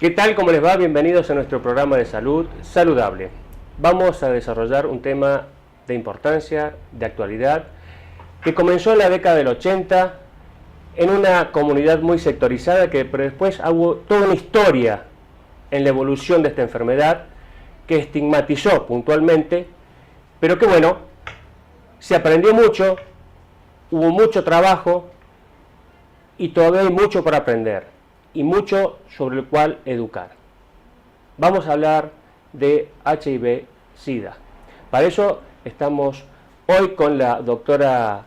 ¿Qué tal? ¿Cómo les va? Bienvenidos a nuestro programa de salud saludable. Vamos a desarrollar un tema de importancia, de actualidad, que comenzó en la década del 80 en una comunidad muy sectorizada, pero después hubo toda una historia en la evolución de esta enfermedad que estigmatizó puntualmente, pero que bueno, se aprendió mucho, hubo mucho trabajo y todavía hay mucho por aprender y mucho sobre el cual educar. Vamos a hablar de HIV-Sida. Para eso estamos hoy con la doctora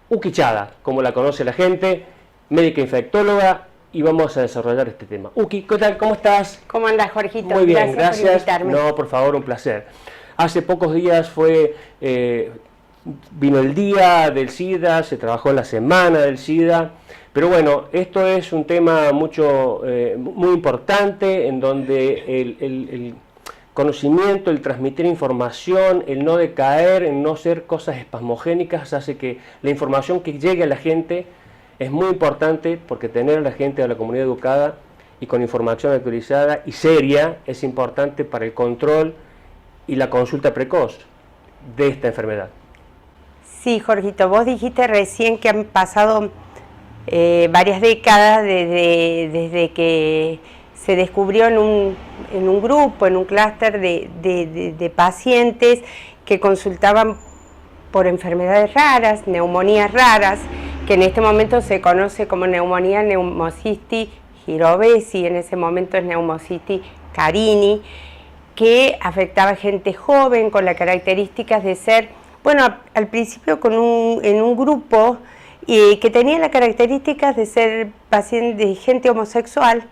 Uki Chada, como la conoce la gente, médica infectóloga, y vamos a desarrollar este tema. Uki, ¿qué tal? ¿Cómo estás? ¿Cómo andas, Jorgito? Muy bien, gracias. Por invitarme. No, por favor, un placer. Hace pocos días vino el día del SIDA, se trabajó en la semana del SIDA, pero bueno, esto es un tema muy importante, en donde el conocimiento, el transmitir información, el no decaer, el no ser cosas espasmogénicas, hace que la información que llegue a la gente es muy importante, porque tener a la gente, a la comunidad educada y con información actualizada y seria es importante para el control y la consulta precoz de esta enfermedad. Sí, Jorgito, vos dijiste recién que han pasado varias décadas desde que se descubrió en un grupo, en un clúster de pacientes que consultaban por enfermedades raras, neumonías raras, que en este momento se conoce como neumonía Pneumocystis jirovecii, en ese momento es Pneumocystis carini, que afectaba a gente joven con las características de ser, bueno, al principio en un grupo que tenía las características de ser de gente homosexual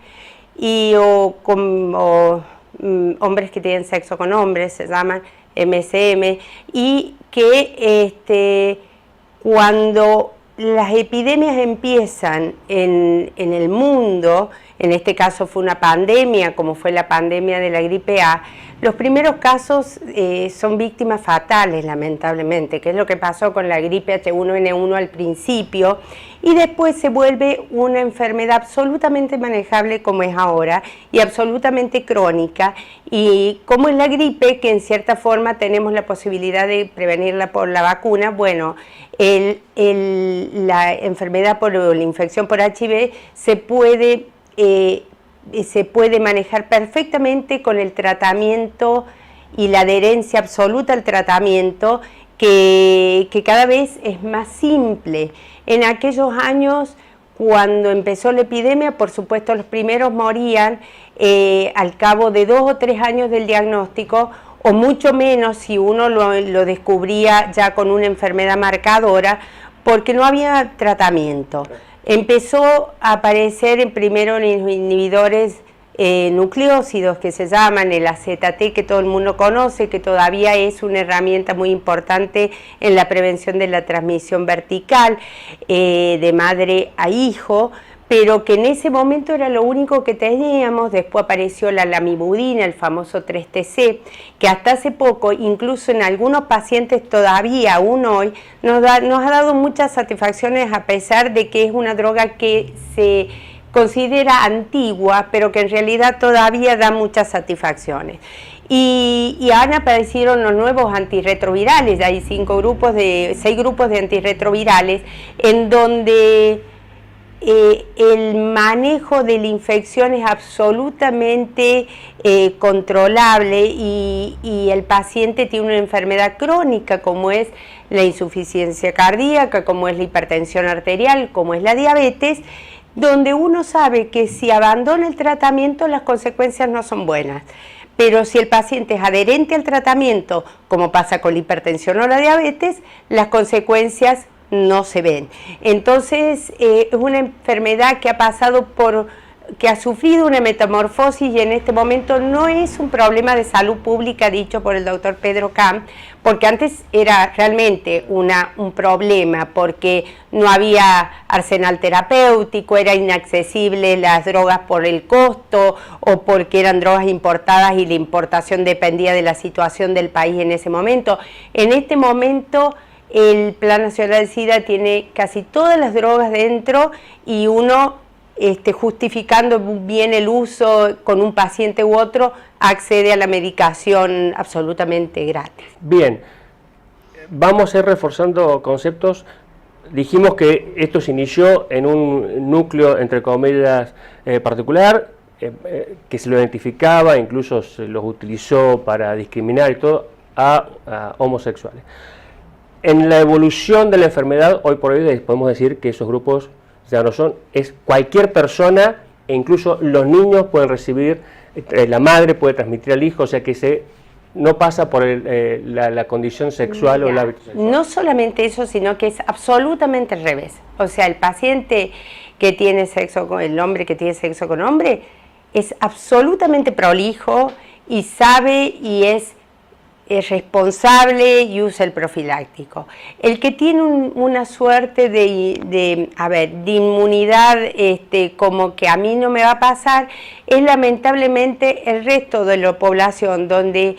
hombres que tienen sexo con hombres, se llaman MSM, y que cuando las epidemias empiezan en el mundo, en este caso fue una pandemia, como fue la pandemia de la gripe A, los primeros casos son víctimas fatales, lamentablemente, que es lo que pasó con la gripe H1N1 al principio, y después se vuelve una enfermedad absolutamente manejable como es ahora, y absolutamente crónica, y como es la gripe, que en cierta forma tenemos la posibilidad de prevenirla por la vacuna, bueno, la enfermedad la infección por HIV se puede manejar perfectamente con el tratamiento y la adherencia absoluta al tratamiento, que cada vez es más simple. En aquellos años, cuando empezó la epidemia, por supuesto los primeros morían al cabo de 2 o 3 años del diagnóstico, o mucho menos si uno lo descubría ya con una enfermedad marcadora, porque no había tratamiento. Empezó a aparecer primero en inhibidores nucleósidos, que se llaman el AZT, que todo el mundo conoce, que todavía es una herramienta muy importante en la prevención de la transmisión vertical de madre a hijo, pero que en ese momento era lo único que teníamos. Después apareció la lamivudina, el famoso 3TC, que hasta hace poco, incluso en algunos pacientes todavía, aún hoy, nos ha dado muchas satisfacciones, a pesar de que es una droga que se considera antigua, pero que en realidad todavía da muchas satisfacciones. Y ahora aparecieron los nuevos antirretrovirales, hay 6 grupos de antirretrovirales, en donde el manejo de la infección es absolutamente controlable, y el paciente tiene una enfermedad crónica, como es la insuficiencia cardíaca, como es la hipertensión arterial, como es la diabetes, donde uno sabe que si abandona el tratamiento las consecuencias no son buenas. Pero si el paciente es adherente al tratamiento, como pasa con la hipertensión o la diabetes, las consecuencias no se ven. Entonces es una enfermedad que ha sufrido una metamorfosis, y en este momento no es un problema de salud pública dicho por el doctor Pedro Camp, porque antes era realmente un problema, porque no había arsenal terapéutico, era inaccesible las drogas por el costo, o porque eran drogas importadas y la importación dependía de la situación del país en ese momento. En este momento el Plan Nacional del SIDA tiene casi todas las drogas dentro, y uno justificando bien el uso con un paciente u otro, accede a la medicación absolutamente gratis. Bien, vamos a ir reforzando conceptos. Dijimos que esto se inició en un núcleo, entre comillas, particular, que se lo identificaba, incluso se los utilizó para discriminar y todo, a homosexuales. En la evolución de la enfermedad, hoy por hoy podemos decir que esos grupos ya no son, es cualquier persona, e incluso los niños pueden recibir, la madre puede transmitir al hijo, o sea que no pasa por la condición sexual. Mira, o el hábito sexual. No solamente eso, sino que es absolutamente al revés. O sea, el paciente que tiene sexo con el hombre que tiene sexo con hombre es absolutamente prolijo y sabe y es responsable y usa el profiláctico. El que tiene una suerte de inmunidad, como que a mí no me va a pasar, es lamentablemente el resto de la población, donde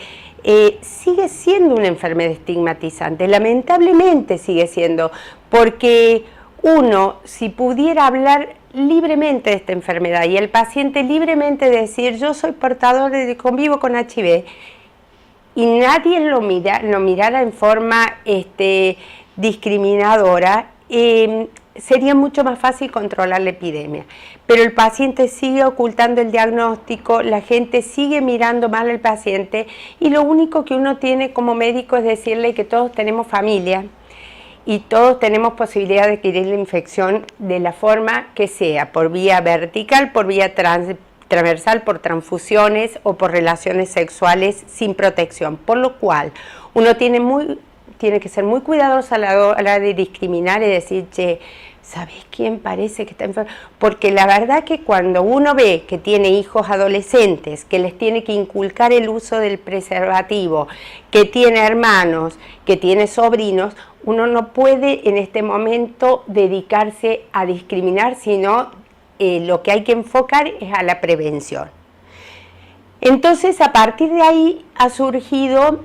sigue siendo una enfermedad estigmatizante, lamentablemente sigue siendo, porque uno, si pudiera hablar libremente de esta enfermedad y el paciente libremente decir, yo soy portador convivo con HIV, y nadie lo mirara en forma discriminadora, sería mucho más fácil controlar la epidemia. Pero el paciente sigue ocultando el diagnóstico, la gente sigue mirando mal al paciente y lo único que uno tiene como médico es decirle que todos tenemos familia y todos tenemos posibilidad de adquirir la infección de la forma que sea, por vía vertical, por vía transversal, por transfusiones o por relaciones sexuales sin protección, por lo cual uno tiene que ser muy cuidadoso a la hora de discriminar y decir, che, ¿sabes quién parece que está enfermo? Porque la verdad que cuando uno ve que tiene hijos adolescentes, que les tiene que inculcar el uso del preservativo, que tiene hermanos, que tiene sobrinos, uno no puede en este momento dedicarse a discriminar, sino lo que hay que enfocar es a la prevención. Entonces, a partir de ahí ha surgido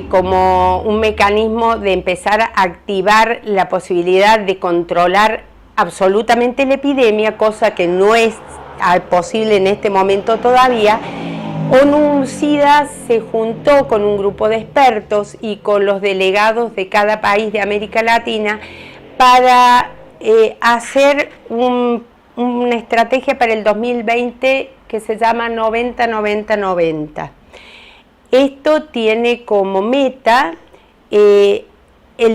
como un mecanismo de empezar a activar la posibilidad de controlar absolutamente la epidemia, cosa que no es posible en este momento todavía. ONU-SIDA se juntó con un grupo de expertos y con los delegados de cada país de América Latina para hacer una estrategia para el 2020 que se llama 90-90-90. Esto tiene como meta el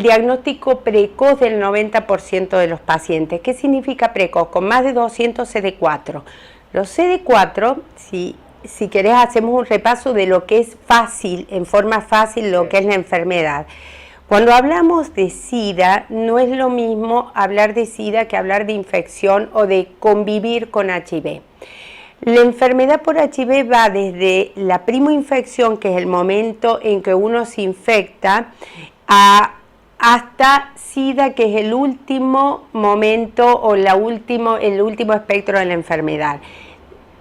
diagnóstico precoz del 90% de los pacientes. ¿Qué significa precoz? Con más de 200 CD4. Los CD4, si querés, hacemos un repaso de lo que es fácil, en forma fácil, lo que es la enfermedad. Cuando hablamos de SIDA, no es lo mismo hablar de SIDA que hablar de infección o de convivir con HIV. La enfermedad por HIV va desde la primoinfección, que es el momento en que uno se infecta, hasta SIDA, que es el último momento o el último espectro de la enfermedad.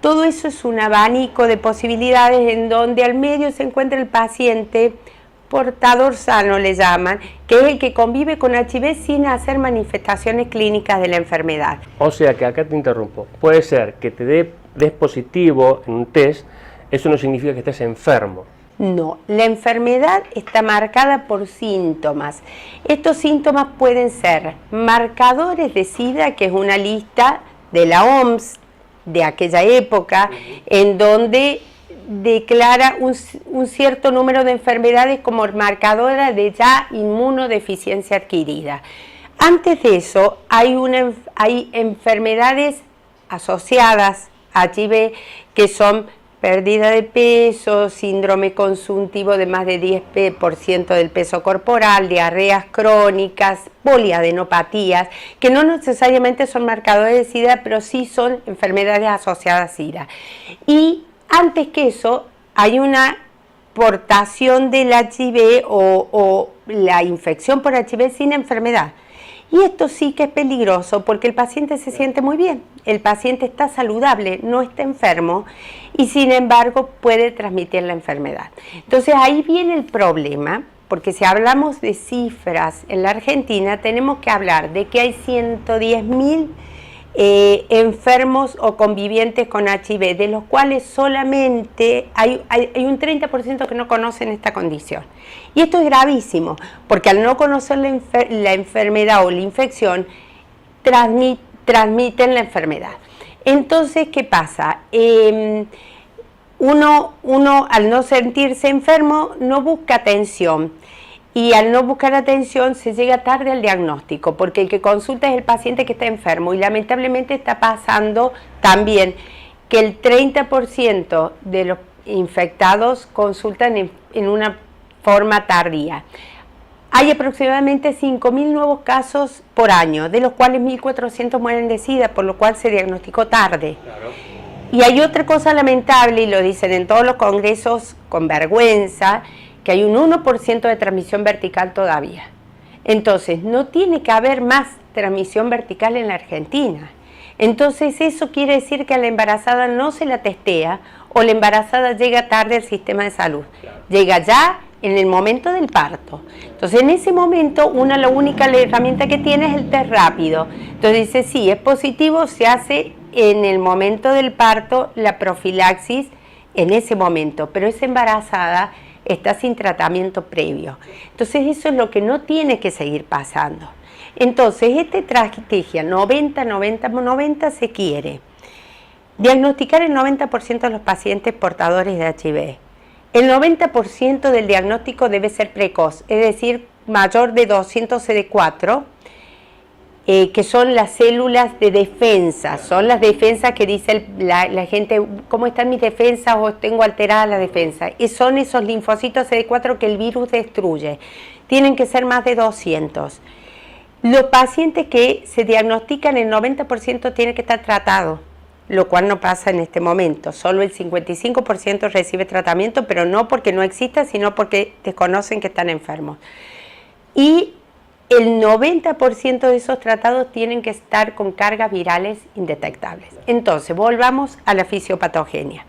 Todo eso es un abanico de posibilidades en donde al medio se encuentra el paciente portador sano, le llaman, que es el que convive con HIV sin hacer manifestaciones clínicas de la enfermedad. O sea que, acá te interrumpo, puede ser que te des positivo en un test, eso no significa que estés enfermo. No, la enfermedad está marcada por síntomas. Estos síntomas pueden ser marcadores de SIDA, que es una lista de la OMS de aquella época, en donde declara un cierto número de enfermedades como marcadora de ya inmunodeficiencia adquirida. Antes de eso hay enfermedades asociadas a HIV que son pérdida de peso, síndrome consuntivo de más de 10% del peso corporal, diarreas crónicas, poliadenopatías, que no necesariamente son marcadores de SIDA, pero sí son enfermedades asociadas a SIDA. Y antes que eso, hay una portación del HIV o la infección por HIV sin enfermedad. Y esto sí que es peligroso porque el paciente se siente muy bien, el paciente está saludable, no está enfermo y sin embargo puede transmitir la enfermedad. Entonces ahí viene el problema, porque si hablamos de cifras en la Argentina tenemos que hablar de que hay 110.000 enfermos o convivientes con HIV, de los cuales solamente hay un 30% que no conocen esta condición. Y esto es gravísimo, porque al no conocer la enfermedad o la infección, transmiten la enfermedad. Entonces, ¿qué pasa? Uno al no sentirse enfermo no busca atención. Y al no buscar atención se llega tarde al diagnóstico, porque el que consulta es el paciente que está enfermo, y lamentablemente está pasando también que el 30% de los infectados consultan en una forma tardía. Hay aproximadamente 5.000 nuevos casos por año, de los cuales 1.400 mueren de SIDA, por lo cual se diagnosticó tarde. Claro. Y hay otra cosa lamentable, y lo dicen en todos los congresos con vergüenza, que hay un 1% de transmisión vertical todavía. Entonces, no tiene que haber más transmisión vertical en la Argentina. Entonces, eso quiere decir que a la embarazada no se la testea, o la embarazada llega tarde al sistema de salud. Llega ya en el momento del parto. Entonces, en ese momento, la única herramienta que tiene es el test rápido. Entonces dice, sí, es positivo, se hace en el momento del parto la profilaxis en ese momento, pero esa embarazada está sin tratamiento previo. Entonces eso es lo que no tiene que seguir pasando. Entonces esta estrategia 90-90-90 se quiere diagnosticar el 90% de los pacientes portadores de HIV. El 90% del diagnóstico debe ser precoz, es decir, mayor de 200 CD4, que son las células de defensa, son las defensas que dice la gente, ¿cómo están mis defensas? O tengo alterada la defensa. Y son esos linfocitos CD4 que el virus destruye. Tienen que ser más de 200. Los pacientes que se diagnostican, el 90% tiene que estar tratado, lo cual no pasa en este momento. Solo el 55% recibe tratamiento, pero no porque no exista, sino porque desconocen que están enfermos. Y el 90% de esos tratados tienen que estar con cargas virales indetectables. Entonces, volvamos a la fisiopatogenia.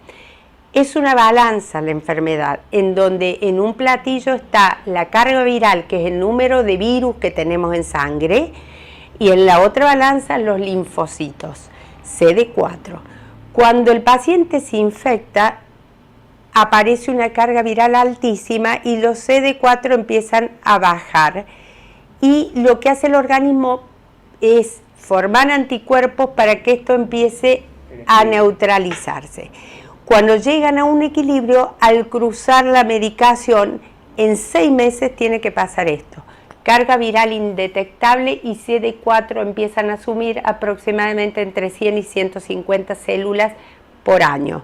Es una balanza la enfermedad, en donde en un platillo está la carga viral, que es el número de virus que tenemos en sangre, y en la otra balanza los linfocitos, CD4. Cuando el paciente se infecta, aparece una carga viral altísima y los CD4 empiezan a bajar. Y lo que hace el organismo es formar anticuerpos para que esto empiece a neutralizarse. Cuando llegan a un equilibrio, al cruzar la medicación, en 6 meses tiene que pasar esto. Carga viral indetectable y CD4 empiezan a asumir aproximadamente entre 100 y 150 células por año.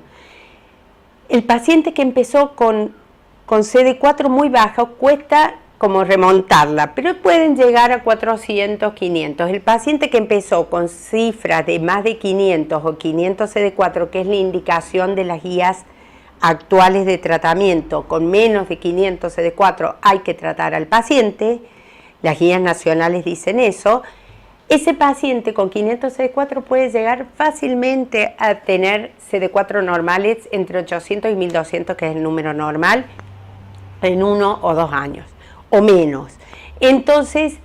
El paciente que empezó con CD4 muy bajo cuesta como remontarla, pero pueden llegar a 400, 500. El paciente que empezó con cifras de más de 500 o 500 CD4, que es la indicación de las guías actuales de tratamiento, con menos de 500 CD4 hay que tratar al paciente, las guías nacionales dicen eso, ese paciente con 500 CD4 puede llegar fácilmente a tener CD4 normales entre 800 y 1200, que es el número normal, en 1 o 2 años. O menos. Entonces,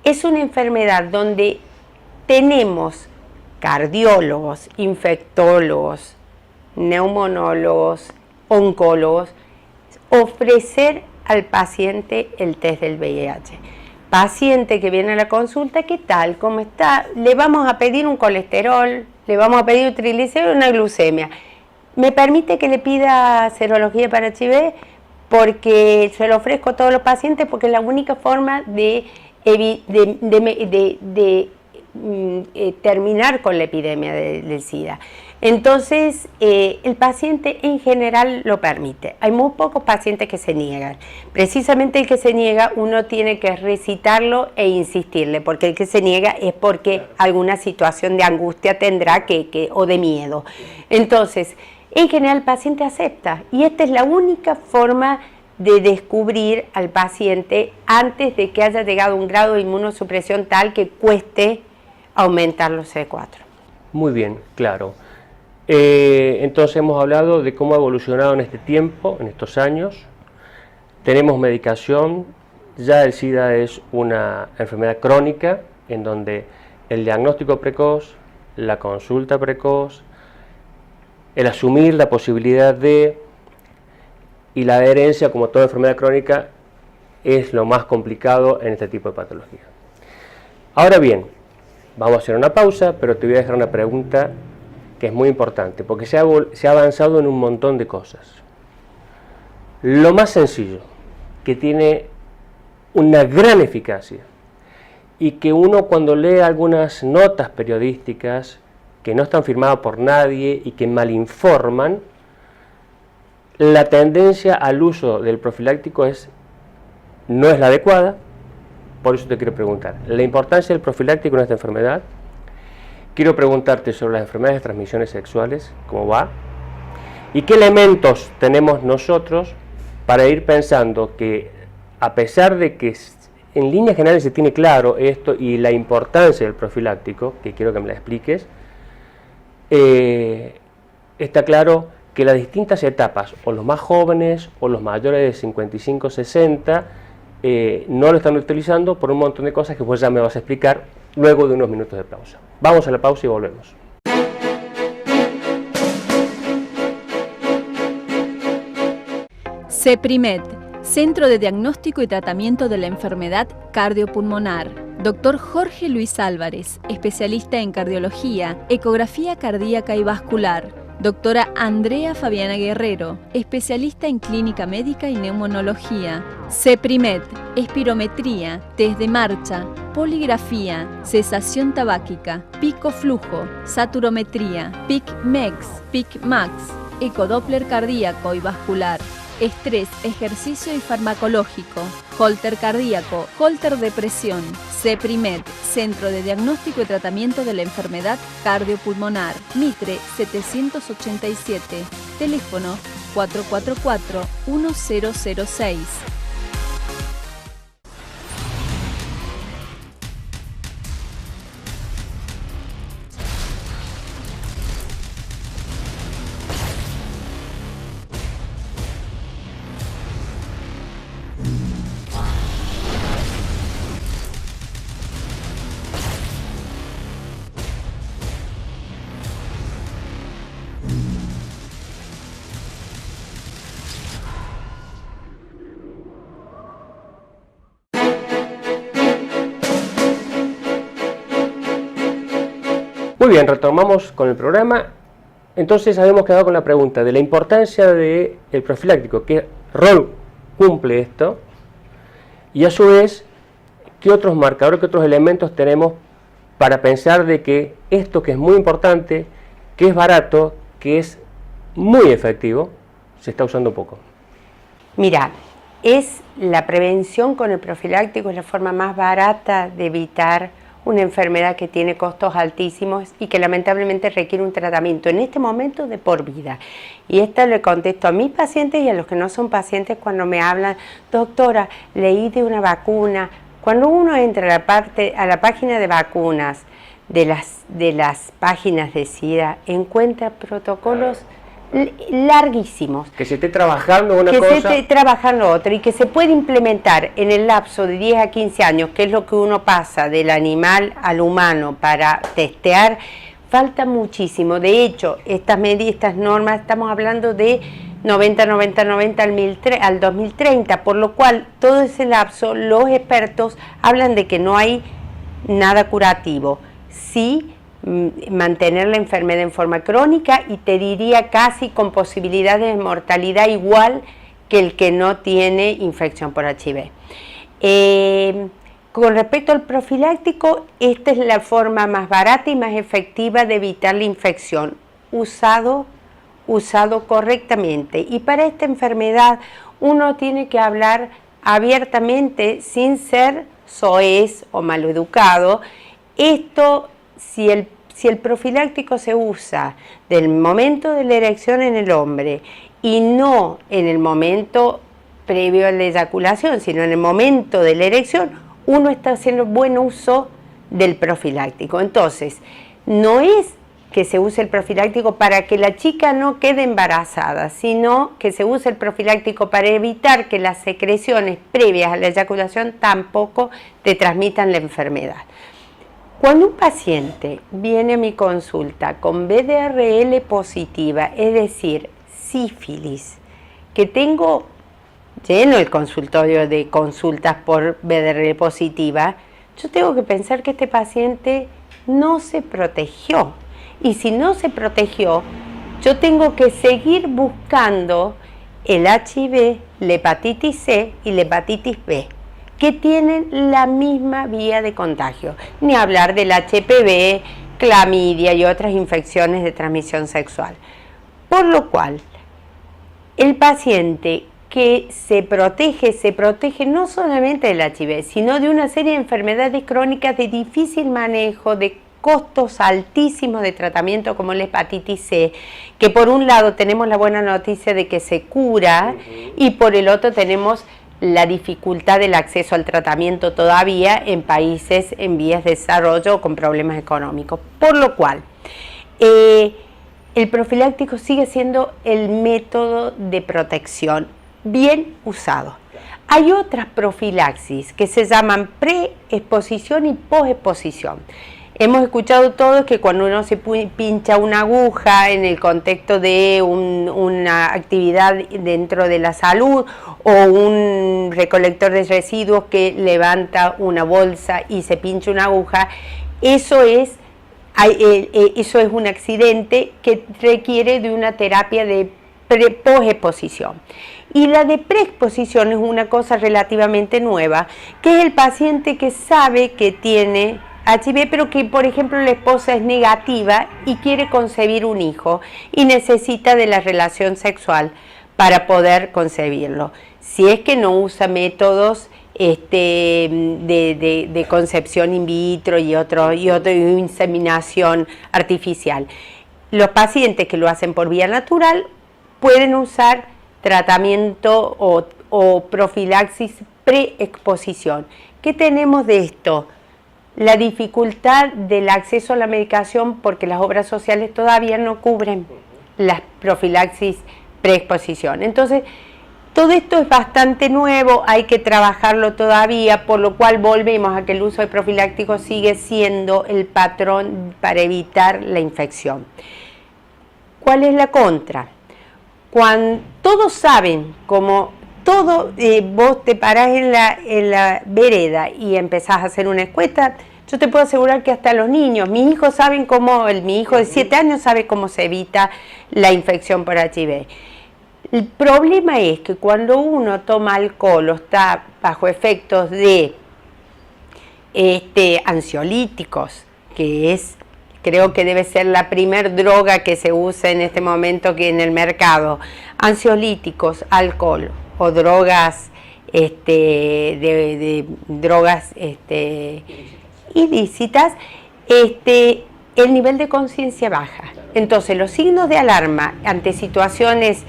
es una enfermedad donde tenemos cardiólogos, infectólogos, neumonólogos, oncólogos, ofrecer al paciente el test del VIH. Paciente que viene a la consulta, ¿qué tal? ¿Cómo está? Le vamos a pedir un colesterol, le vamos a pedir un triglicérido y una glucemia. ¿Me permite que le pida serología para HIV? Porque se lo ofrezco a todos los pacientes, porque es la única forma de terminar con la epidemia del SIDA. Entonces, el paciente en general lo permite. Hay muy pocos pacientes que se niegan. Precisamente el que se niega, uno tiene que recitarlo e insistirle, porque el que se niega es porque alguna situación de angustia tendrá o de miedo. Entonces, en general el paciente acepta, y esta es la única forma de descubrir al paciente antes de que haya llegado a un grado de inmunosupresión tal que cueste aumentar los CD4. Muy bien, claro. Entonces hemos hablado de cómo ha evolucionado en este tiempo, en estos años. Tenemos medicación, ya el SIDA es una enfermedad crónica en donde el diagnóstico precoz, la consulta precoz, el asumir la posibilidad de, y la adherencia, como toda enfermedad crónica, es lo más complicado en este tipo de patología. Ahora bien, vamos a hacer una pausa, pero te voy a dejar una pregunta que es muy importante, porque se ha avanzado en un montón de cosas. Lo más sencillo, que tiene una gran eficacia, y que uno cuando lee algunas notas periodísticas que no están firmadas por nadie y que malinforman, la tendencia al uso del profiláctico no es la adecuada. Por eso te quiero preguntar, la importancia del profiláctico en esta enfermedad. Quiero preguntarte sobre las enfermedades de transmisiones sexuales, cómo va, y qué elementos tenemos nosotros para ir pensando que, a pesar de que en líneas generales se tiene claro esto y la importancia del profiláctico, que quiero que me la expliques, está claro que las distintas etapas, o los más jóvenes o los mayores de 55, 60, no lo están utilizando por un montón de cosas que vos ya me vas a explicar luego de unos minutos de pausa. Vamos a la pausa y volvemos. CEPRIMED, Centro de Diagnóstico y Tratamiento de la Enfermedad Cardiopulmonar. Dr. Jorge Luis Álvarez, especialista en cardiología, ecografía cardíaca y vascular. Doctora Andrea Fabiana Guerrero, especialista en clínica médica y neumonología. CEPRIMED, espirometría, test de marcha, poligrafía, cesación tabáquica, pico flujo, saturometría, PIC-MEX, PIC-MAX, ecodoppler cardíaco y vascular. Estrés, ejercicio y farmacológico, holter cardíaco, holter de presión. CEPRIMED, Centro de Diagnóstico y Tratamiento de la Enfermedad Cardiopulmonar. Mitre 787, teléfono 444-1006. Muy bien, retomamos con el programa. Entonces habíamos quedado con la pregunta de la importancia del profiláctico, qué rol cumple esto, y a su vez, qué otros marcadores, qué otros elementos tenemos para pensar de que esto que es muy importante, que es barato, que es muy efectivo, se está usando poco. Mira, la prevención con el profiláctico es la forma más barata de evitar una enfermedad que tiene costos altísimos y que lamentablemente requiere un tratamiento en este momento de por vida. Y esto le contesto a mis pacientes y a los que no son pacientes cuando me hablan, doctora, leí de una vacuna. Cuando uno entra a la página de vacunas de las páginas de SIDA, encuentra protocolos larguísimos. Que se esté trabajando una cosa. Que se esté trabajando otra y que se puede implementar en el lapso de 10 a 15 años, que es lo que uno pasa del animal al humano para testear, falta muchísimo. De hecho, estas normas, estamos hablando de 90 al 2030, por lo cual todo ese lapso los expertos hablan de que no hay nada curativo. Sí, mantener la enfermedad en forma crónica y te diría casi con posibilidades de mortalidad igual que el que no tiene infección por HIV. Con respecto al profiláctico, esta es la forma más barata y más efectiva de evitar la infección, usado correctamente. Y para esta enfermedad uno tiene que hablar abiertamente sin ser soez o maleducado. Esto, si el profiláctico se usa del momento de la erección en el hombre y no en el momento previo a la eyaculación, sino en el momento de la erección, uno está haciendo buen uso del profiláctico. Entonces, no es que se use el profiláctico para que la chica no quede embarazada, sino que se use el profiláctico para evitar que las secreciones previas a la eyaculación tampoco te transmitan la enfermedad. Cuando un paciente viene a mi consulta con VDRL positiva, es decir, sífilis, que tengo lleno el consultorio de consultas por VDRL positiva, yo tengo que pensar que este paciente no se protegió. Y si no se protegió, yo tengo que seguir buscando el HIV, la hepatitis C y la hepatitis B, que tienen la misma vía de contagio, ni hablar del HPV, clamidia y otras infecciones de transmisión sexual. Por lo cual, el paciente que se protege no solamente del HIV, sino de una serie de enfermedades crónicas de difícil manejo, de costos altísimos de tratamiento como la hepatitis C, que por un lado tenemos la buena noticia de que se cura y por el otro tenemos la dificultad del acceso al tratamiento todavía en países en vías de desarrollo con problemas económicos. Por lo cual, el profiláctico sigue siendo el método de protección bien usado. Hay otras profilaxis que se llaman preexposición y posexposición. Hemos escuchado todos que cuando uno se pincha una aguja en el contexto de una actividad dentro de la salud o un recolector de residuos que levanta una bolsa y se pincha una aguja, eso es un accidente que requiere de una terapia de posexposición. Y la de preexposición es una cosa relativamente nueva, que es el paciente que sabe que tiene HIV, pero que por ejemplo la esposa es negativa y quiere concebir un hijo y necesita de la relación sexual para poder concebirlo. Si es que no usa métodos de concepción in vitro y otro inseminación artificial. Los pacientes que lo hacen por vía natural pueden usar tratamiento o profilaxis preexposición. ¿Qué tenemos de esto? La dificultad del acceso a la medicación porque las obras sociales todavía no cubren las profilaxis preexposición. Entonces, todo esto es bastante nuevo, hay que trabajarlo todavía, por lo cual volvemos a que el uso de profilácticos sigue siendo el patrón para evitar la infección. ¿Cuál es la contra? Cuando todos saben, como vos te parás en la vereda y empezás a hacer una encuesta, yo te puedo asegurar que hasta los niños, mis hijos saben cómo, mi hijo de 7 años sabe cómo se evita la infección por HIV. El problema es que cuando uno toma alcohol o está bajo efectos de ansiolíticos, que creo que debe ser la primer droga que se usa en este momento que en el mercado, ansiolíticos, alcohol o drogas drogas ilícitas, el nivel de conciencia baja. Entonces los signos de alarma ante situaciones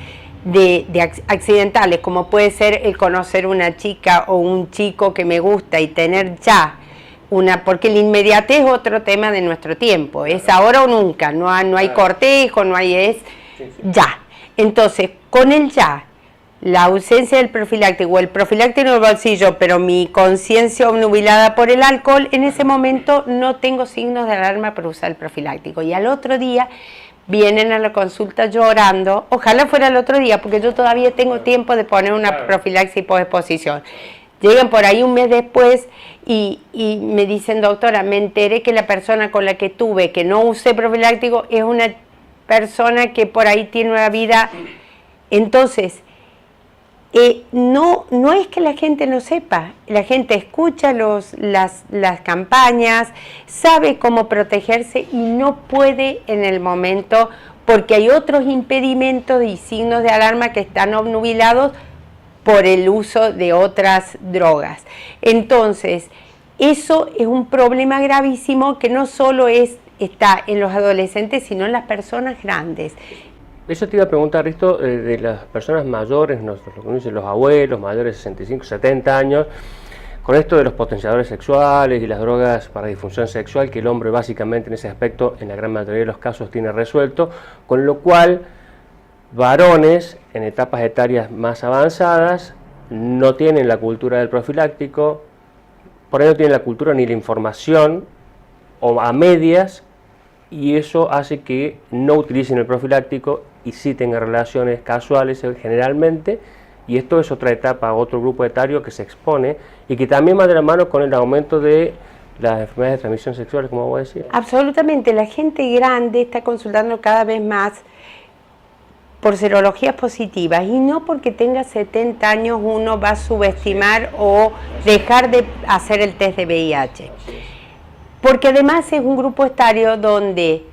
accidentales, como puede ser el conocer una chica o un chico que me gusta y tener ya porque la inmediatez es otro tema de nuestro tiempo, es ahora o nunca, no hay cortejo, ya. Entonces, con el ya, la ausencia del profiláctico o el profiláctico en el bolsillo, pero mi conciencia obnubilada por el alcohol, en ese momento no tengo signos de alarma para usar el profiláctico. Y al otro día vienen a la consulta llorando, ojalá fuera el otro día, porque yo todavía tengo tiempo de poner una profilaxis posexposición. Llegan por ahí un mes después y me dicen, doctora, me enteré que la persona con la que tuve, que no usé profiláctico, es una persona que por ahí tiene una vida. Entonces, no es que la gente no sepa, la gente escucha las campañas, sabe cómo protegerse y no puede en el momento, porque hay otros impedimentos y signos de alarma que están obnubilados por el uso de otras drogas. Entonces, eso es un problema gravísimo que no solo está en los adolescentes, sino en las personas grandes. Eso te iba a preguntar, esto de las personas mayores, lo que dicen los abuelos, mayores de 65, 70 años, con esto de los potenciadores sexuales y las drogas para disfunción sexual, que el hombre básicamente en ese aspecto, en la gran mayoría de los casos, tiene resuelto, con lo cual varones en etapas etarias más avanzadas no tienen la cultura del profiláctico, por ahí no tienen la cultura ni la información o a medias, y eso hace que no utilicen el profiláctico y sí tengan relaciones casuales generalmente, y esto es otra etapa, otro grupo etario que se expone y que también va de la mano con el aumento de las enfermedades de transmisión sexual, como voy a decir. Absolutamente, la gente grande está consultando cada vez más por serologías positivas, y no porque tenga 70 años uno va a subestimar o dejar de hacer el test de VIH, porque además es un grupo etario donde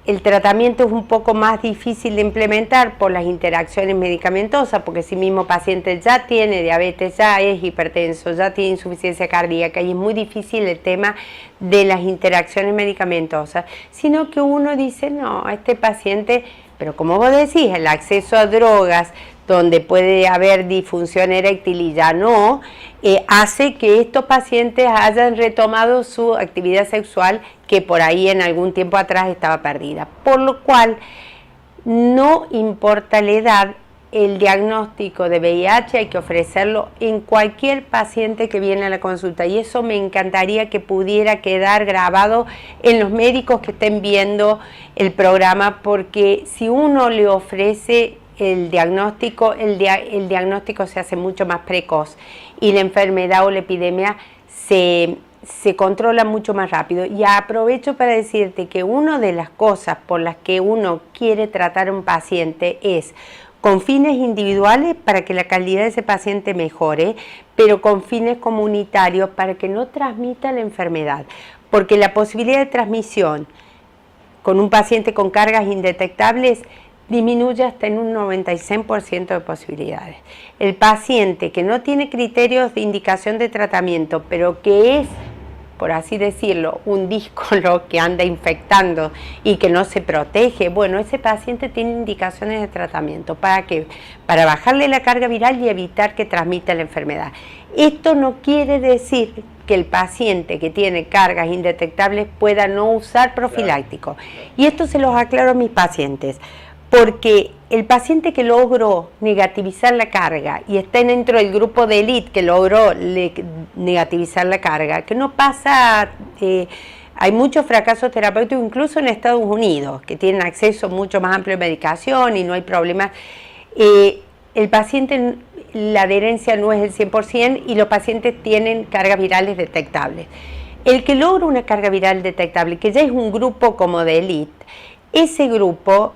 el tratamiento es un poco más difícil de implementar por las interacciones medicamentosas, porque si mismo paciente ya tiene diabetes, ya es hipertenso, ya tiene insuficiencia cardíaca, y es muy difícil el tema de las interacciones medicamentosas, sino que uno dice, no, a este paciente, pero como vos decís, el acceso a drogas, donde puede haber disfunción eréctil y ya no, hace que estos pacientes hayan retomado su actividad sexual que por ahí en algún tiempo atrás estaba perdida. Por lo cual, no importa la edad, el diagnóstico de VIH hay que ofrecerlo en cualquier paciente que viene a la consulta, y eso me encantaría que pudiera quedar grabado en los médicos que estén viendo el programa, porque si uno le ofrece el diagnóstico se hace mucho más precoz y la enfermedad o la epidemia se controla mucho más rápido. Y aprovecho para decirte que una de las cosas por las que uno quiere tratar a un paciente es con fines individuales para que la calidad de ese paciente mejore, pero con fines comunitarios para que no transmita la enfermedad, porque la posibilidad de transmisión con un paciente con cargas indetectables disminuye hasta en un 96% de posibilidades. El paciente que no tiene criterios de indicación de tratamiento, pero que es, por así decirlo, un díscolo que anda infectando y que no se protege, bueno, ese paciente tiene indicaciones de tratamiento. ¿Para qué? Para bajarle la carga viral y evitar que transmita la enfermedad. Esto no quiere decir que el paciente que tiene cargas indetectables pueda no usar profiláctico. Y esto se los aclaro a mis pacientes, porque el paciente que logró negativizar la carga y está dentro del grupo de élite que logró negativizar la carga, que no pasa, hay muchos fracasos terapéuticos incluso en Estados Unidos, que tienen acceso mucho más amplio a medicación y no hay problemas. El paciente, la adherencia no es el 100% y los pacientes tienen cargas virales detectables. El que logra una carga viral detectable, que ya es un grupo como de élite, ese grupo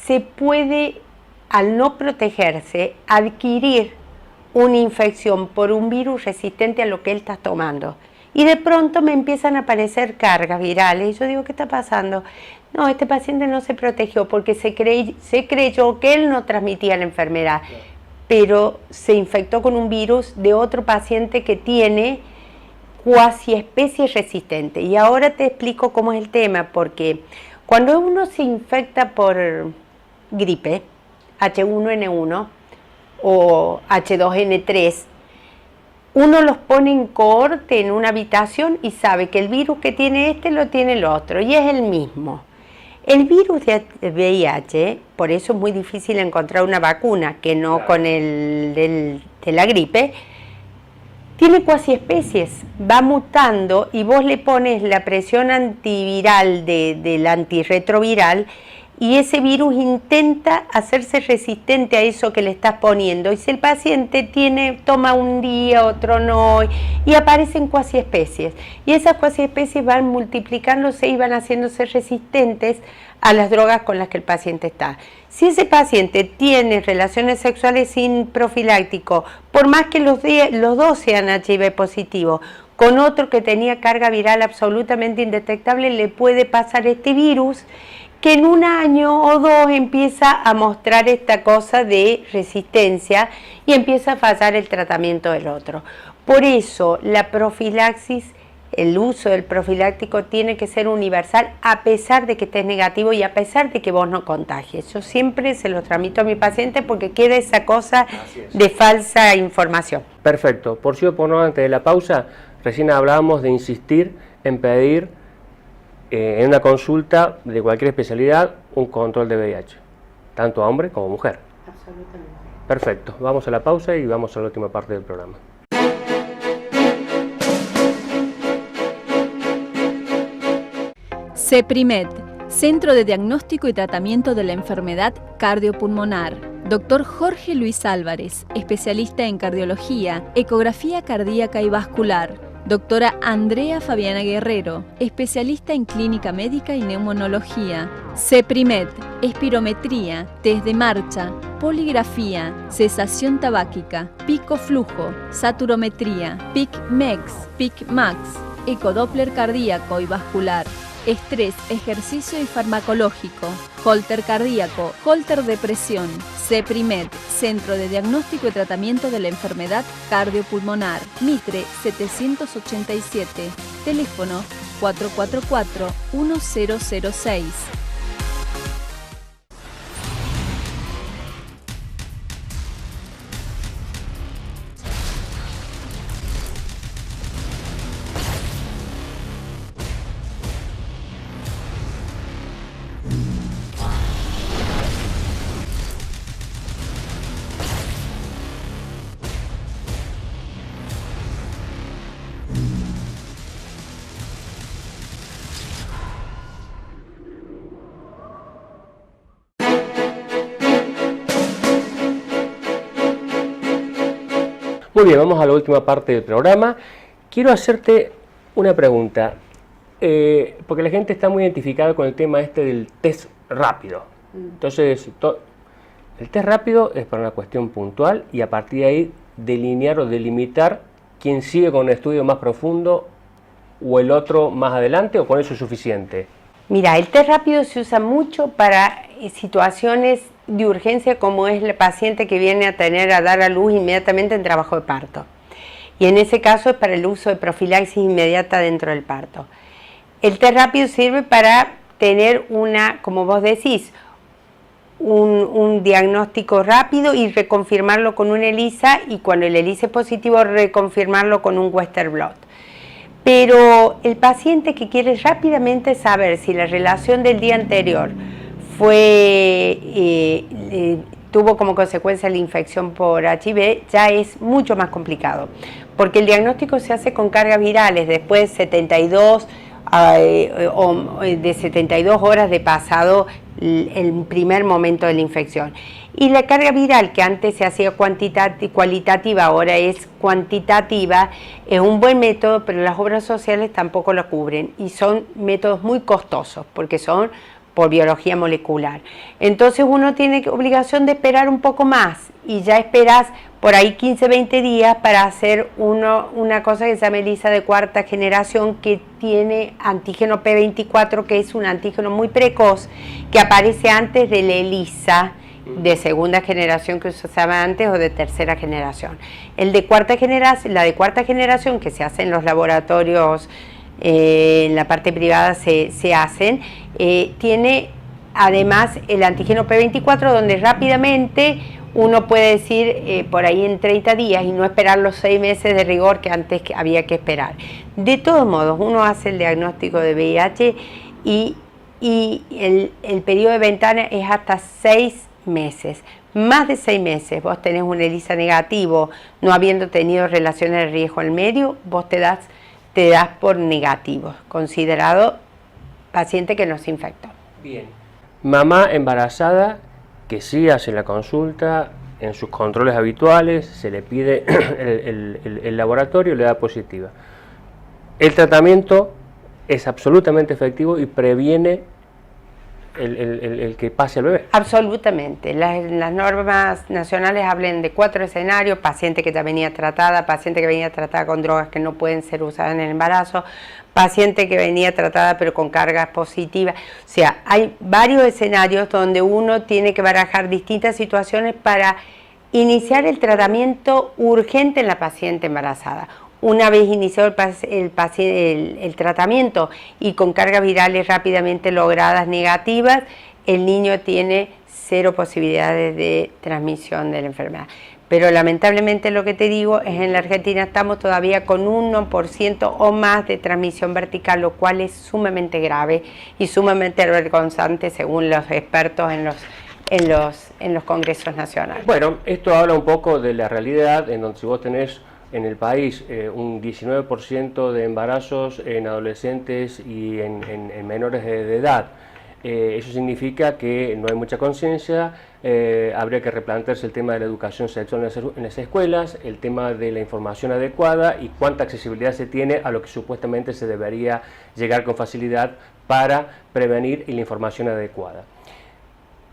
se puede, al no protegerse, adquirir una infección por un virus resistente a lo que él está tomando. Y de pronto me empiezan a aparecer cargas virales. Y yo digo, ¿qué está pasando? No, este paciente no se protegió porque se creyó que él no transmitía la enfermedad, pero se infectó con un virus de otro paciente que tiene cuasi especie resistente. Y ahora te explico cómo es el tema, porque cuando uno se infecta por gripe, H1N1 o H2N3, uno los pone en cohorte en una habitación y sabe que el virus que tiene este lo tiene el otro, y es el mismo. El virus de VIH, por eso es muy difícil encontrar una vacuna, que no con el de la gripe, tiene cuasi especies, va mutando y vos le pones la presión antiviral del antirretroviral y ese virus intenta hacerse resistente a eso que le estás poniendo. Y si el paciente toma un día, otro no, y aparecen cuasi especies. Y esas cuasi especies van multiplicándose y van haciéndose resistentes a las drogas con las que el paciente está. Si ese paciente tiene relaciones sexuales sin profiláctico, por más que los dos sean HIV positivo, con otro que tenía carga viral absolutamente indetectable, le puede pasar este virus que en un año o dos empieza a mostrar esta cosa de resistencia y empieza a fallar el tratamiento del otro. Por eso la profilaxis, el uso del profiláctico tiene que ser universal a pesar de que estés negativo y a pesar de que vos no contagies. Yo siempre se lo transmito a mi paciente porque queda esa cosa de falsa información. Perfecto. Por si o por no, antes de la pausa, recién hablábamos de insistir en pedir en una consulta de cualquier especialidad un control de VIH, tanto a hombre como mujer. Absolutamente. Perfecto. Vamos a la pausa y vamos a la última parte del programa. CEPRIMED, Centro de Diagnóstico y Tratamiento de la Enfermedad Cardiopulmonar. Dr. Jorge Luis Álvarez, especialista en cardiología, ecografía cardíaca y vascular. Doctora Andrea Fabiana Guerrero, especialista en clínica médica y neumonología. CEPRIMED, espirometría, test de marcha, poligrafía, cesación tabáquica, pico flujo, saturometría, PIC-MEX, PIC-MAX, ecodoppler cardíaco y vascular. Estrés, ejercicio y farmacológico, holter cardíaco, holter de presión. CEPRIMED, Centro de Diagnóstico y Tratamiento de la Enfermedad Cardiopulmonar. Mitre 787, teléfono 444-1006. Muy bien, vamos a la última parte del programa. Quiero hacerte una pregunta, porque la gente está muy identificada con el tema este del test rápido. Entonces, el test rápido es para una cuestión puntual y a partir de ahí delinear o delimitar quién sigue con un estudio más profundo o el otro más adelante, o con eso es suficiente. Mira, el test rápido se usa mucho para situaciones de urgencia, como es el paciente que viene a dar a luz inmediatamente en trabajo de parto. Y en ese caso es para el uso de profilaxis inmediata dentro del parto. El test rápido sirve para tener como vos decís, un diagnóstico rápido y reconfirmarlo con un ELISA, y cuando el ELISA es positivo, reconfirmarlo con un Western blot. Pero el paciente que quiere rápidamente saber si la relación del día anterior tuvo como consecuencia la infección por HIV, ya es mucho más complicado, porque el diagnóstico se hace con cargas virales después de 72 horas de pasado el primer momento de la infección. Y la carga viral, que antes se hacía cualitativa, ahora es cuantitativa, es un buen método, pero las obras sociales tampoco lo cubren y son métodos muy costosos porque son por biología molecular. Entonces uno tiene obligación de esperar un poco más, y ya esperas por ahí 15-20 días para hacer una cosa que se llama ELISA de cuarta generación, que tiene antígeno P24, que es un antígeno muy precoz, que aparece antes de la ELISA de segunda generación que se usaba antes, o de tercera generación. La de cuarta generación, que se hace en los laboratorios, en la parte privada se hacen, tiene además el antígeno P24, donde rápidamente uno puede decir por ahí en 30 días y no esperar los 6 meses de rigor que antes había que esperar. De todos modos, uno hace el diagnóstico de VIH y el periodo de ventana es hasta 6 meses. Más de 6 meses vos tenés un ELISA negativo, no habiendo tenido relaciones de riesgo al medio, vos te das por negativo, considerado paciente que no se infectó. Bien. Mamá embarazada que sí hace la consulta, en sus controles habituales, se le pide el laboratorio, le da positiva. El tratamiento es absolutamente efectivo y previene el que pase al bebé. Absolutamente. Las normas nacionales hablan de 4 escenarios: paciente que ya venía tratada, paciente que venía tratada con drogas que no pueden ser usadas en el embarazo, paciente que venía tratada pero con cargas positivas. O sea, hay varios escenarios donde uno tiene que barajar distintas situaciones para iniciar el tratamiento urgente en la paciente embarazada. Una vez iniciado el tratamiento y con cargas virales rápidamente logradas negativas, el niño tiene 0 posibilidades de transmisión de la enfermedad. Pero lamentablemente, lo que te digo es, en la Argentina estamos todavía con 1% o más de transmisión vertical, lo cual es sumamente grave y sumamente avergonzante según los expertos en los congresos nacionales. Bueno, esto habla un poco de la realidad, en donde si vos tenés en el país un 19% de embarazos en adolescentes y en menores de edad. Eso significa que no hay mucha conciencia, habría que replantearse el tema de la educación sexual en las escuelas, el tema de la información adecuada y cuánta accesibilidad se tiene a lo que supuestamente se debería llegar con facilidad para prevenir y la información adecuada.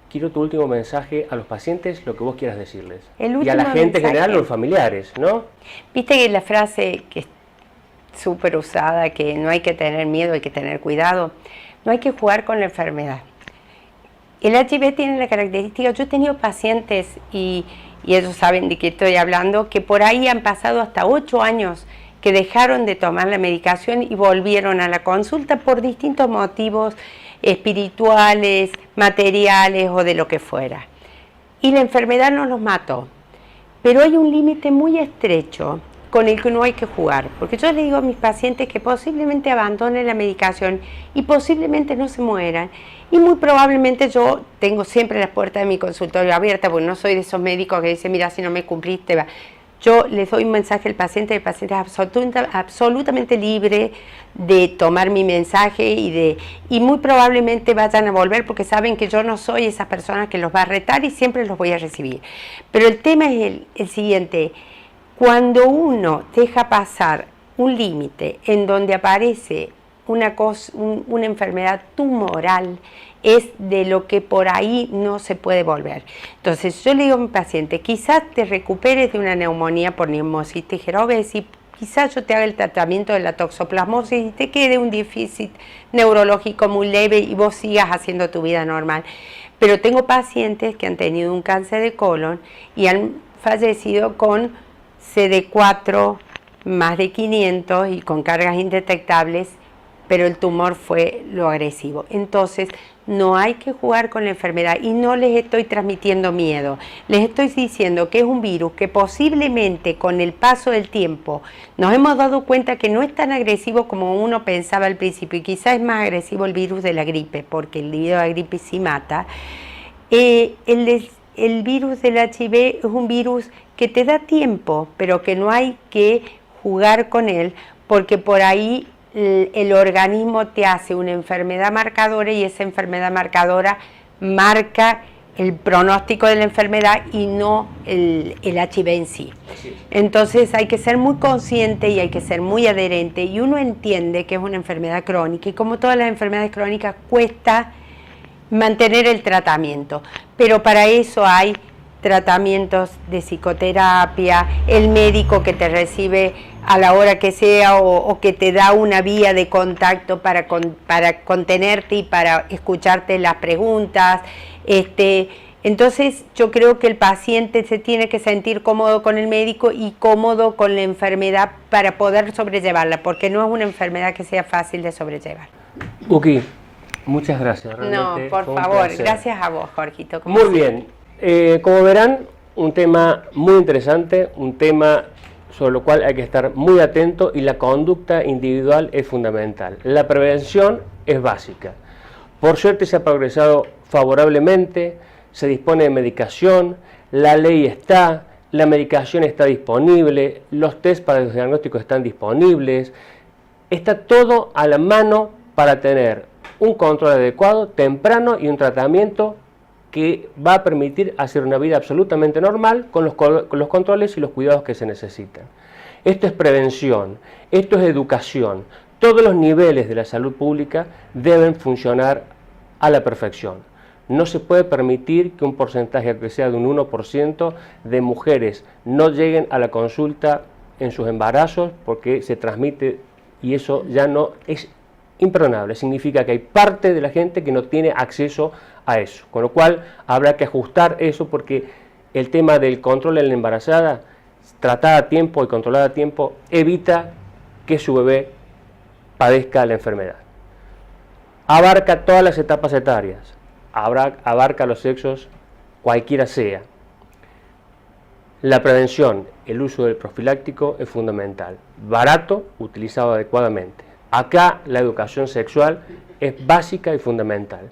Quiero tu último mensaje a los pacientes, lo que vos quieras decirles. Y a la gente en general, a los familiares, ¿no? Viste que la frase que es súper usada, que no hay que tener miedo, hay que tener cuidado, no hay que jugar con la enfermedad. El HIV tiene la característica, yo he tenido pacientes, y ellos saben de qué estoy hablando, que por ahí han pasado hasta 8 años que dejaron de tomar la medicación y volvieron a la consulta por distintos motivos espirituales, materiales o de lo que fuera. Y la enfermedad no los mató. Pero hay un límite muy estrecho con el que no hay que jugar. Porque yo le digo a mis pacientes que posiblemente abandonen la medicación y posiblemente no se mueran. Y muy probablemente yo tengo siempre las puertas de mi consultorio abiertas, porque no soy de esos médicos que dicen, mira, si no me cumpliste, va. Yo les doy un mensaje al paciente, el paciente es absolutamente libre de tomar mi mensaje y muy probablemente vayan a volver porque saben que yo no soy esa persona que los va a retar y siempre los voy a recibir. Pero el tema es el siguiente, cuando uno deja pasar un límite en donde aparece una enfermedad tumoral, es de lo que por ahí no se puede volver. Entonces yo le digo a mi paciente, quizás te recuperes de una neumonía por neumocitis geroves y quizás yo te haga el tratamiento de la toxoplasmosis y te quede un déficit neurológico muy leve y vos sigas haciendo tu vida normal. Pero tengo pacientes que han tenido un cáncer de colon y han fallecido con CD4 más de 500 y con cargas indetectables, pero el tumor fue lo agresivo. Entonces, no hay que jugar con la enfermedad y no les estoy transmitiendo miedo. Les estoy diciendo que es un virus que posiblemente con el paso del tiempo nos hemos dado cuenta que no es tan agresivo como uno pensaba al principio y quizás es más agresivo el virus de la gripe, porque el virus de la gripe sí mata. El virus del HIV es un virus que te da tiempo, pero que no hay que jugar con él, porque por ahí el organismo te hace una enfermedad marcadora y esa enfermedad marcadora marca el pronóstico de la enfermedad y no el HIV en sí. Entonces hay que ser muy consciente y hay que ser muy adherente y uno entiende que es una enfermedad crónica y como todas las enfermedades crónicas cuesta mantener el tratamiento, pero para eso hay tratamientos de psicoterapia, el médico que te recibe a la hora que sea o que te da una vía de contacto para contenerte y para escucharte las preguntas. Entonces yo creo que el paciente se tiene que sentir cómodo con el médico y cómodo con la enfermedad para poder sobrellevarla, porque no es una enfermedad que sea fácil de sobrellevar. Uki, muchas gracias. No, por favor, gracias a vos, Jorgito. Muy bien. Como verán, un tema muy interesante, un tema sobre lo cual hay que estar muy atento y la conducta individual es fundamental. La prevención es básica. Por suerte se ha progresado favorablemente, se dispone de medicación, la ley está, la medicación está disponible, los test para los diagnósticos están disponibles, está todo a la mano para tener un control adecuado, temprano y un tratamiento que va a permitir hacer una vida absolutamente normal con los controles y los cuidados que se necesitan. Esto es prevención, esto es educación. Todos los niveles de la salud pública deben funcionar a la perfección. No se puede permitir que un porcentaje, que sea de un 1%, de mujeres no lleguen a la consulta en sus embarazos porque se transmite y eso ya no es imperdonable. Significa que hay parte de la gente que no tiene acceso a eso, con lo cual habrá que ajustar eso porque el tema del control en la embarazada, tratada a tiempo y controlada a tiempo, evita que su bebé padezca la enfermedad. Abarca todas las etapas etarias, abarca los sexos, cualquiera sea. La prevención, el uso del profiláctico es fundamental, barato, utilizado adecuadamente. Acá la educación sexual es básica y fundamental.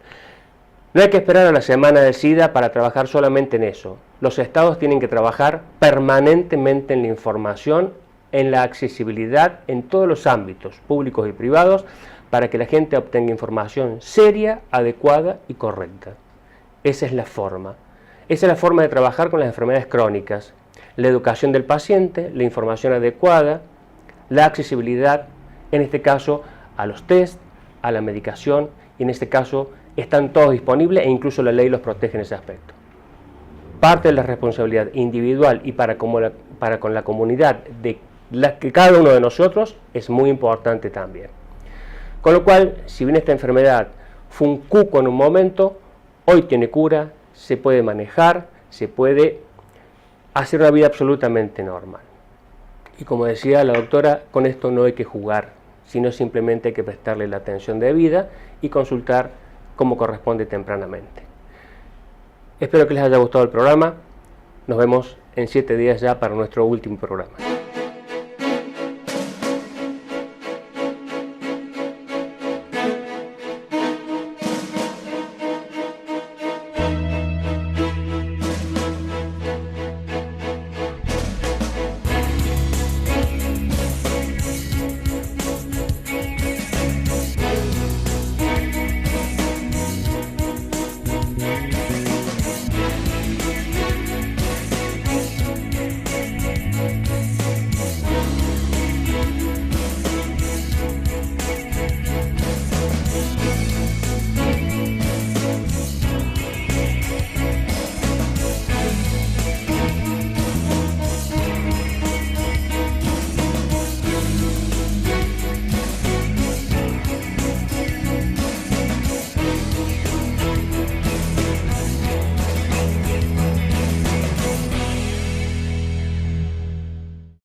No hay que esperar a la semana del SIDA para trabajar solamente en eso. Los estados tienen que trabajar permanentemente en la información en la accesibilidad en todos los ámbitos, públicos y privados, para que la gente obtenga información seria, adecuada y correcta. Esa es la forma. Esa es la forma de trabajar con las enfermedades crónicas. La educación del paciente, la información adecuada, la accesibilidad, en este caso, a los test, a la medicación, y en este caso están todos disponibles e incluso la ley los protege en ese aspecto. Parte de la responsabilidad individual y para con la comunidad de que cada uno de nosotros es muy importante también. Con lo cual, si bien esta enfermedad fue un cuco en un momento, hoy tiene cura, se puede manejar, se puede hacer una vida absolutamente normal. Y como decía la doctora, con esto no hay que jugar, sino simplemente hay que prestarle la atención debida y consultar como corresponde tempranamente. Espero que les haya gustado el programa. Nos vemos en 7 días ya para nuestro último programa.